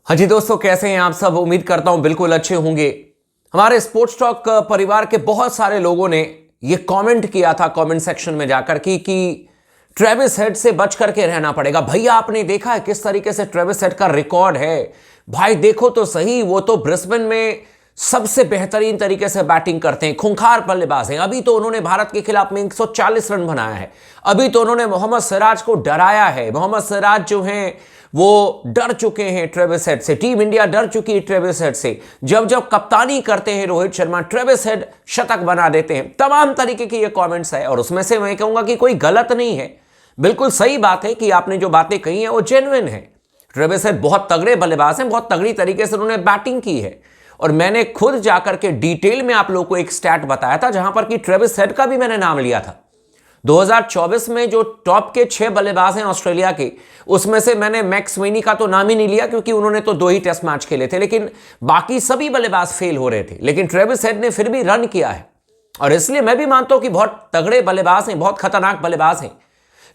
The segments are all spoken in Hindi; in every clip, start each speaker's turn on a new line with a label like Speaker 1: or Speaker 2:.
Speaker 1: हाँ जी दोस्तों, कैसे हैं आप सब। उम्मीद करता हूं बिल्कुल अच्छे होंगे। हमारे स्पोर्ट्स टॉक परिवार के बहुत सारे लोगों ने ये कमेंट किया था कमेंट सेक्शन में जाकर कि ट्रेविस हेड से बच करके रहना पड़ेगा। भैया आपने देखा है किस तरीके से ट्रेविस हेड का रिकॉर्ड है। भाई देखो तो सही, वो तो ब्रिस्बेन में सबसे बेहतरीन तरीके से बैटिंग करते हैं, खूंखार बल्लेबाज हैं। अभी तो उन्होंने भारत के खिलाफ में 140 रन बनाया है। अभी तो उन्होंने मोहम्मद सिराज को डराया है। मोहम्मद सिराज जो हैं वो डर चुके हैं ट्रेविस हेड से। टीम इंडिया डर चुकी है ट्रेविस हेड से। जब जब कप्तानी करते हैं रोहित शर्मा, ट्रेविस हेड शतक बना देते हैं। तमाम तरीके के ये कमेंट्स है और उसमें से मैं कहूंगा कि कोई गलत नहीं है, बिल्कुल सही बात है कि आपने जो बातें कही है वो जेन्युइन है। ट्रेविस हेड बहुत तगड़े बल्लेबाज हैं, बहुत तगड़ी तरीके से उन्होंने बैटिंग की है। और मैंने खुद जाकर के डिटेल में आप लोगों को एक स्टैट बताया था जहां पर कि ट्रेविस हेड का भी मैंने नाम लिया था। 2024 में जो टॉप के 6 बल्लेबाज हैं ऑस्ट्रेलिया के, उसमें से मैंने मैक्सवेनी का तो नाम ही नहीं लिया क्योंकि उन्होंने तो 2 ही टेस्ट मैच खेले थे, लेकिन बाकी सभी बल्लेबाज फेल हो रहे थे। लेकिन ट्रेविस हेड ने फिर भी रन किया है और इसलिए मैं भी मानता हूं कि बहुत तगड़े बल्लेबाज हैं, बहुत खतरनाक बल्लेबाज हैं।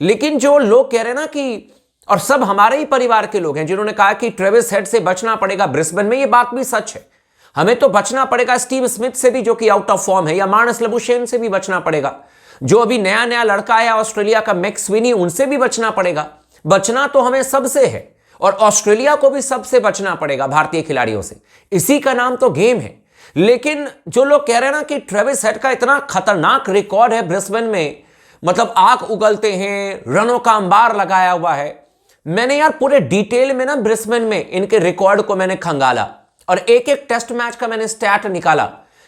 Speaker 1: लेकिन जो लोग कह रहे हैं ना कि, और सब हमारे ही परिवार के लोग हैं जिन्होंने कहा कि ट्रेविस हेड से बचना पड़ेगा ब्रिस्बेन में, ये बात भी सच है। हमें तो बचना पड़ेगा स्टीव स्मिथ से भी जो कि आउट ऑफ फॉर्म है, या मार्नस लबुशेन से भी बचना पड़ेगा। जो अभी नया नया लड़का है ऑस्ट्रेलिया का मैक्सवेनी, उनसे भी बचना पड़ेगा। बचना तो हमें सबसे है और ऑस्ट्रेलिया को भी सबसे बचना पड़ेगा, भारतीय खिलाड़ियों से। इसी का नाम तो गेम है। लेकिन जो लोग कह रहे हैं ना कि ट्रेविस हेड का इतना खतरनाक रिकॉर्ड है ब्रिस्बेन में, मतलब आंख उगलते हैं, रनों का अंबार लगाया हुआ है। मैंने यार पूरे डिटेल में ना ब्रिस्बेन में इनके रिकॉर्ड को मैंने खंगाला और एक एक टेस्ट मैच का मैंने स्टैट निकाला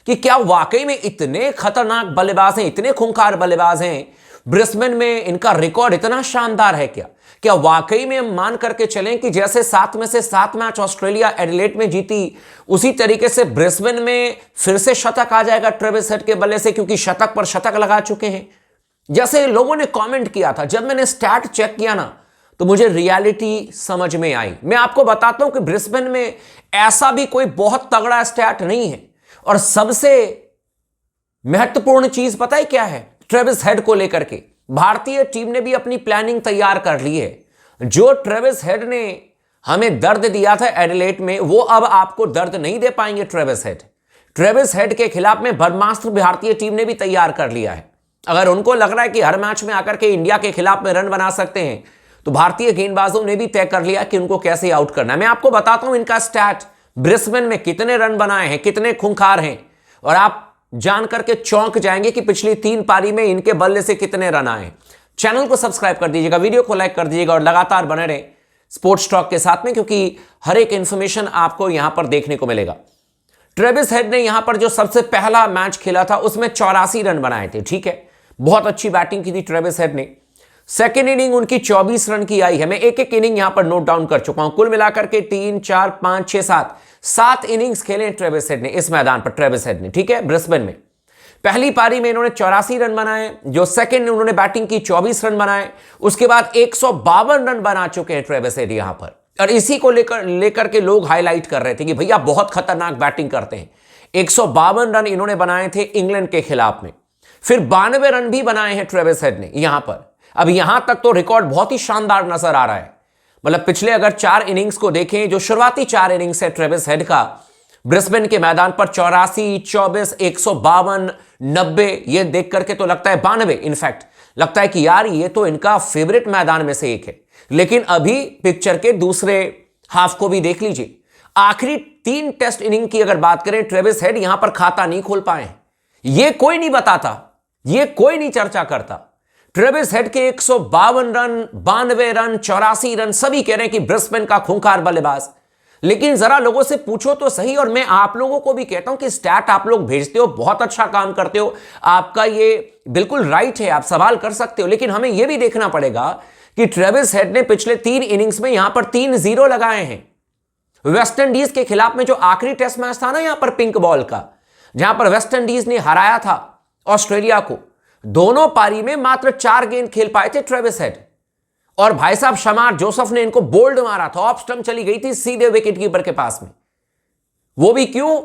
Speaker 1: कि क्या वाकई में इतने खतरनाक बल्लेबाज हैं, इतने खूंखार बल्लेबाज हैं ब्रिस्बेन में, इनका रिकॉर्ड इतना शानदार है। क्या वाकई में हम मान करके चलें कि जैसे 7 में से 7 मैच ऑस्ट्रेलिया एडिलेड में जीती, उसी तरीके से ब्रिस्बेन में फिर से शतक आ जाएगा ट्रेविस हेड के बल्ले से, क्योंकि शतक पर शतक लगा चुके हैं जैसे लोगों ने कमेंट किया था। जब मैंने स्टैट चेक किया ना तो मुझे रियलिटी समझ में आई। मैं आपको बताता हूं कि ब्रिस्बेन में ऐसा भी कोई बहुत तगड़ा स्टैट नहीं है। और सबसे महत्वपूर्ण चीज पता है क्या है ट्रेविस हेड को लेकर के? भारतीय टीम ने भी अपनी प्लानिंग तैयार कर ली है। जो ट्रेविस हेड ने हमें दर्द दिया था एडिलेड में, वो अब आपको दर्द नहीं दे पाएंगे ट्रेविस हेड। ट्रेविस हेड के खिलाफ में ब्रह्मास्त्र भारतीय टीम ने भी तैयार कर लिया है। अगर उनको लग रहा है कि हर मैच में आकर के इंडिया के खिलाफ में रन बना सकते हैं, तो भारतीय गेंदबाजों ने भी तय कर लिया कि उनको कैसे आउट करना है। मैं आपको बताता हूं इनका स्टैट, ब्रिस्बेन में कितने रन बनाए हैं, कितने खूंखार हैं, और आप जान करके चौंक जाएंगे कि पिछली 3 पारी में इनके बल्ले से कितने रन आए। चैनल को सब्सक्राइब कर दीजिएगा, वीडियो को लाइक कर दीजिएगा और लगातार बने रहे स्पोर्ट्स टॉक के साथ में, क्योंकि हर एक इंफॉर्मेशन आपको यहां पर देखने को मिलेगा। ट्रेविस हेड ने यहां पर जो सबसे पहला मैच खेला था उसमें 84 रन बनाए थे, ठीक है, बहुत अच्छी बैटिंग की थी ट्रेविस हेड ने। सेकेंड इनिंग उनकी 24 रन की आई है। मैं एक एक इनिंग यहां पर नोट डाउन कर चुका हूं। कुल मिलाकर के 3, 4, 5, 6, 7 इनिंग्स खेले ट्रेविस हेड ने इस मैदान पर, ट्रेविस हेड ने, ठीक है, ब्रिस्बेन में। पहली पारी में इन्होंने 84 रन बनाए, जो सेकेंड उन्होंने बैटिंग की 24 रन बनाए, उसके बाद 152 रन बना चुके हैं ट्रेविस हेड यहां पर। और इसी को लेकर के लोग हाईलाइट कर रहे थे कि भैया बहुत खतरनाक बैटिंग करते हैं। 152 रन इन्होंने बनाए थे इंग्लैंड के खिलाफ में, फिर 92 रन भी बनाए हैं ट्रेविस हेड ने यहां पर। अब यहां तक तो रिकॉर्ड बहुत ही शानदार नजर आ रहा है। मतलब पिछले अगर 4 इनिंग्स को देखें, जो शुरुआती 4 इनिंग्स है ट्रेविस हेड का ब्रिस्बेन के मैदान पर, 84, 24, 152, 90, ये देख करके तो लगता है 92, इनफैक्ट लगता है कि यार ये तो इनका फेवरेट मैदान में से एक है। लेकिन अभी पिक्चर के दूसरे हाफ को भी देख लीजिए। आखिरी 3 टेस्ट इनिंग की अगर बात करें, ट्रेविस हेड यहां पर खाता नहीं खोल पाए। ये कोई नहीं बताता, ये कोई नहीं चर्चा करता। ट्रेविस हेड के 152 रन, 92 रन, 84 रन, सभी कह रहे हैं कि ब्रिस्बेन का खूंखार बल्लेबाज। लेकिन जरा लोगों से पूछो तो सही, और मैं आप लोगों को भी कहता हूं कि स्टैट आप लोग भेजते हो, बहुत अच्छा काम करते हो, आपका ये बिल्कुल राइट है, आप सवाल कर सकते हो। लेकिन हमें यह भी देखना पड़ेगा कि ट्रेविस हेड ने पिछले 3 इनिंग्स में यहां पर 3-0 लगाए हैं। वेस्ट इंडीज के खिलाफ में जो आखिरी टेस्ट मैच था ना यहां पर पिंक बॉल का, जहां पर वेस्ट इंडीज ने हराया था ऑस्ट्रेलिया को, दोनों पारी में मात्र 4 गेंद खेल पाए थे ट्रेविस हेड। और भाई साहब शमार जोसेफ ने इनको बोल्ड मारा था, ऑफ स्टंप चली गई थी सीधे विकेट कीपर के पास में। वो भी क्यों?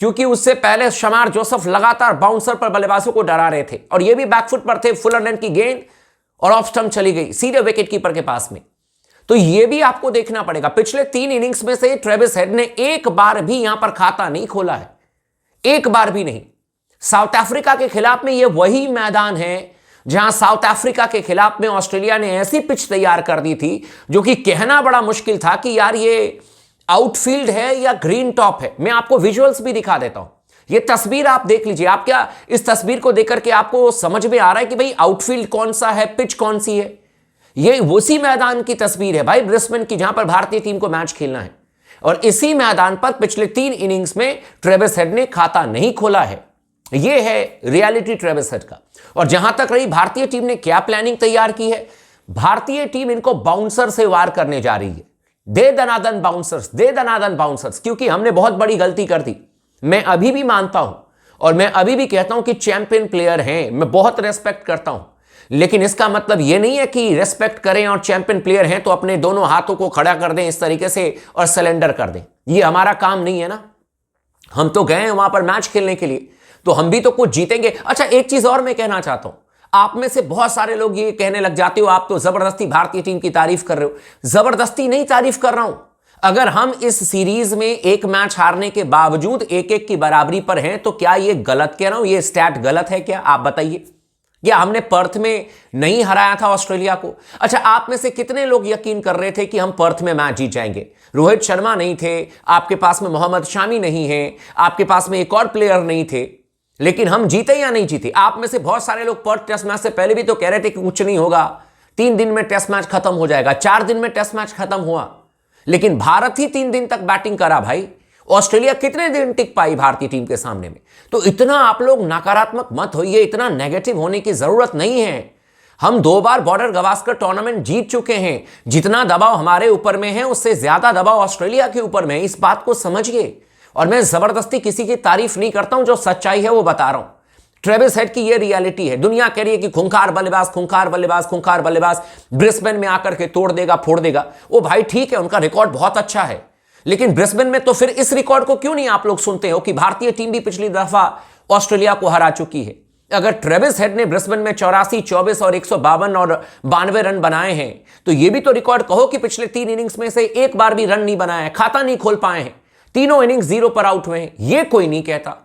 Speaker 1: क्योंकि उससे पहले शमार जोसेफ लगातार बाउंसर पर बल्लेबाजों को डरा रहे थे, और ये भी बैकफुट पर थे। फुलरलैंड की गेंद और ऑफ स्टंप चली गई सीधे विकेट कीपर के पास में। तो यह भी आपको देखना पड़ेगा। पिछले 3 इनिंग्स में से ट्रेविस हेड ने एक बार भी यहां पर खाता नहीं खोला है, एक बार भी नहीं। साउथ अफ्रीका के खिलाफ में यह वही मैदान है जहां साउथ अफ्रीका के खिलाफ में ऑस्ट्रेलिया ने ऐसी पिच तैयार कर दी थी जो कि कहना बड़ा मुश्किल था कि यार ये आउटफील्ड है या ग्रीन टॉप है। मैं आपको विजुअल्स भी दिखा देता हूं, ये तस्वीर आप देख लीजिए। आप क्या इस तस्वीर को देख करके आपको समझ में आ रहा है कि भाई आउटफील्ड कौन सा है, पिच कौन सी है? ये उसी मैदान की तस्वीर है भाई, ब्रिस्बेन की, जहां पर भारतीय टीम को मैच खेलना है। और इसी मैदान पर पिछले 3 इनिंग्स में ट्रेविस हेड ने खाता नहीं खोला है। यह है रियलिटी ट्रेविस हेड का। और जहां तक रही भारतीय टीम ने क्या प्लानिंग तैयार की है, भारतीय टीम इनको बाउंसर से वार करने जा रही है। दे दनादन बाउंसर्स, दे दनादन बाउंसर्स, क्योंकि हमने बहुत बड़ी गलती कर दी। मैं अभी भी मानता हूं और मैं अभी भी कहता हूं कि चैंपियन प्लेयर हैं, मैं बहुत रेस्पेक्ट करता हूं, लेकिन इसका मतलब यह नहीं है कि रेस्पेक्ट करें और चैंपियन प्लेयर हैं तो अपने दोनों हाथों को खड़ा कर दें इस तरीके से और सरेंडर कर दें। यह हमारा काम नहीं है ना। हम तो गए हैं वहां पर मैच खेलने के लिए, तो हम भी तो कुछ जीतेंगे। अच्छा, एक चीज और मैं कहना चाहता हूं, आप में से बहुत सारे लोग ये कहने लग जाते हो आप तो जबरदस्ती भारतीय टीम की तारीफ कर रहे हो। जबरदस्ती नहीं तारीफ कर रहा हूं। अगर हम इस सीरीज में एक मैच हारने के बावजूद 1-1 की बराबरी पर हैं तो क्या ये गलत कह रहा हूं, ये स्टैट गलत है क्या? आप बताइए। या हमने पर्थ में नहीं हराया था ऑस्ट्रेलिया को? अच्छा, आप में से कितने लोग यकीन कर रहे थे कि हम पर्थ में मैच जीत जाएंगे? रोहित शर्मा नहीं थे, आपके पास में मोहम्मद शामी नहीं है, आपके पास में एक और प्लेयर नहीं थे, लेकिन हम जीते या नहीं जीते? आप में से बहुत सारे लोग पर्थ टेस्ट मैच से पहले भी तो कह रहे थे कि कुछ नहीं होगा, 3 दिन में टेस्ट मैच खत्म हो जाएगा। 4 दिन में टेस्ट मैच खत्म हुआ, लेकिन भारत ही 3 दिन तक बैटिंग करा भाई। ऑस्ट्रेलिया कितने दिन टिक पाई भारतीय टीम के सामने में? तो इतना आप लोग नकारात्मक मत होइए, इतना नेगेटिव होने की जरूरत नहीं है। हम 2 बार बॉर्डर गवास्कर टूर्नामेंट जीत चुके हैं। जितना दबाव हमारे ऊपर में है उससे ज्यादा दबाव ऑस्ट्रेलिया के ऊपर में है, इस बात को समझिए। और मैं जबरदस्ती किसी की तारीफ नहीं करता हूं, जो सच्चाई है वो बता रहा हूं। ट्रेविस हेड की ये रियलिटी है। दुनिया कह रही है कि खूंखार बल्लेबाज, खूंखार बल्लेबाज, खूंखार बल्लेबाज, ब्रिस्बेन में आकर के तोड़ देगा, फोड़ देगा। वो भाई ठीक है, उनका रिकॉर्ड बहुत अच्छा है, लेकिन ब्रिस्बेन में तो फिर इस रिकॉर्ड को क्यों नहीं आप लोग सुनते हो कि भारतीय टीम भी पिछली दफा ऑस्ट्रेलिया को हरा चुकी है। अगर ट्रेविस हेड ने ब्रिस्बेन में 84, 24 और 152 और 92 रन बनाए हैं, तो यह भी तो रिकॉर्ड कहो कि पिछले 3 इनिंग्स में से एक बार भी रन नहीं बनाया है, खाता नहीं खोल पाए हैं, तीनों इनिंग्स 0 पर आउट हुए हैं। यह कोई नहीं कहता,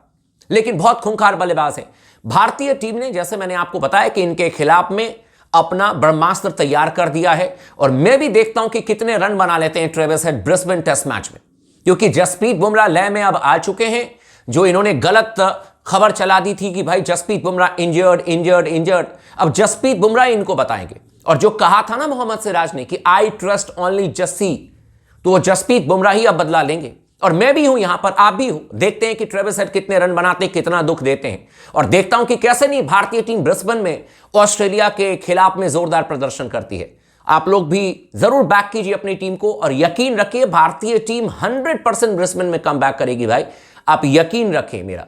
Speaker 1: लेकिन बहुत खूंखार बल्लेबाज है भारतीय टीम ने। जैसे मैंने आपको बताया कि इनके खिलाफ में अपना ब्रह्मास्त्र तैयार कर दिया है, और मैं भी देखता हूं कि कितने रन बना लेते हैं Travis Head Brisbane test match में, क्योंकि जसप्रीत बुमराह लय में अब आ चुके हैं। जो इन्होंने गलत खबर चला दी थी कि भाई Jasprit Bumrah injured injured injured, अब जसप्रीत बुमराह इनको बताएंगे। और जो कहा था ना मोहम्मद सिराज ने कि आई ट्रस्ट ओनली जस्सी, तो वो जसप्रीत बुमराह ही अब बदला लेंगे। और मैं भी हूं यहां पर, आप भी हो। देखते हैं कि ट्रेविस हेड कितने रन बनाते हैं, कितना दुख देते हैं, और देखता हूं कि कैसे नहीं भारतीय टीम ब्रिस्बेन में ऑस्ट्रेलिया के खिलाफ में जोरदार प्रदर्शन करती है। आप लोग भी जरूर बैक कीजिए अपनी टीम को, और यकीन रखिए भारतीय टीम 100% ब्रिस्बेन में कम बैक करेगी भाई, आप यकीन रखें मेरा।